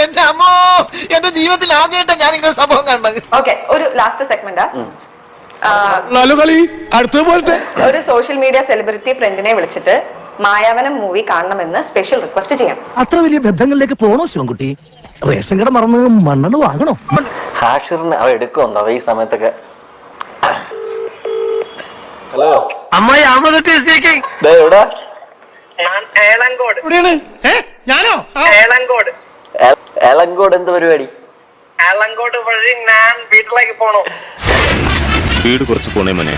എന്റെ അമ്മോ, എന്റെ ജീവിതത്തിൽ ആദ്യമായിട്ടാണ് ഞാൻ ഇങ്ങനെ സംഭവം കണ്ടത്. ഓക്കെ, ഒരു ലാസ്റ്റ് സെഗ്മെന്റാ. അടുത്ത ഒരു സോഷ്യൽ മീഡിയ സെലിബ്രിറ്റി ഫ്രണ്ടിനെ വിളിച്ചിട്ട് മായാവനം മൂവി കാണണമെന്ന് സ്പെഷ്യൽ റിക്വസ്റ്റ് ചെയ്യാം. അത്ര വലിയ ബന്ധങ്ങളിലേക്ക് പോണോ ശിവൻകുട്ടി? റേഷൻ കട മറന്ന് മണ്ണെണ്ണ വാങ്ങണോ? ഹാഷിറിന് അവ എടുക്കുമെന്നോ ഈ സമയത്തൊക്കെ? ഹലോ അമ്മായി എവിടെ? ഞാനോ? എളങ്കോട് എന്ത് പരിപാടി? എളങ്കോട് വഴി ഞാൻ വീട്ടിലേക്ക് പോണു. വീട് കുറച്ച് പോണേ മോനെ.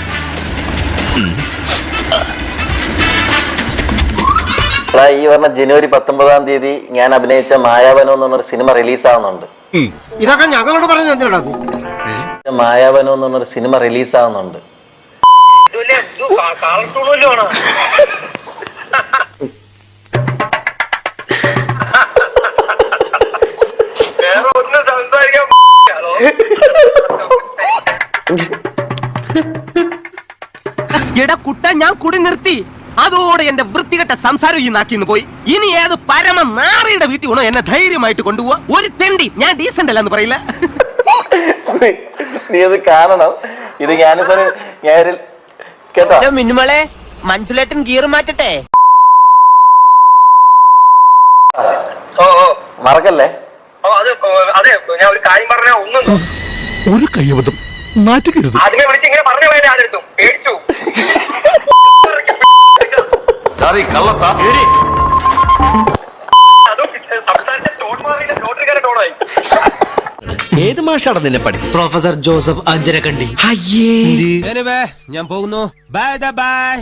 ഈ പറഞ്ഞ ജനുവരി 19 ഞാൻ അഭിനയിച്ച മായാവനം എന്ന് പറഞ്ഞൊരു സിനിമ റിലീസ് ആവുന്നുണ്ട്. ഇതൊക്കെ ഞങ്ങളോട് പറഞ്ഞ എന്തിനാ? മായാവനം എന്ന് പറഞ്ഞൊരു സിനിമ റിലീസ് ആവുന്നുണ്ട്. വേറെ ഒന്നും സംസാരിക്കാൻ എടാ കുട്ട, ഞാൻ കുടി നിർത്തി. അതോടെ എന്റെ വൃത്തികെട്ട സംസാരം ഈ നാക്കിന്ന് പോയി. ഇനി ഏത് പരമ നാറിയുടെ വീട്ടിൽ വേണോ എന്നെ ധൈര്യമായിട്ട് കൊണ്ടുപോവാ? ഒരു തെണ്ടി ഞാൻ ഡീസന്റ് അല്ലെന്ന് പറയില്ല. നീ അത് കാണണം. ഇത് ഞാനിപ്പോ കേട്ടോ മിന്നുമളെ, മഞ്ജുലേട്ടൻ ഗിയർ മാറ്റട്ടെ. മറക്കല്ലേ. അതെ, ഞാൻ ഒരു കാര്യം പറഞ്ഞ ഒന്നും ഒരു കയ്യബദ്ധം നാറ്റിക്കരുത്. അതിനെ വിളിച്ച് ഇങ്ങനെ പറഞ്ഞ വേണ്ടി ആരെടുത്തു പേടിച്ചു. അതും സംസാരിച്ച ടോൺ മാറിയില്ല, ലോട്ടറിക്കാരെ ടോണായി. ഏത് മാഷാണ് നിന്നെ പഠിക്കും? പ്രൊഫസർ ജോസഫ് അഞ്ചരക്കണ്ടി. ഞാൻ പോകുന്നു. Bye by.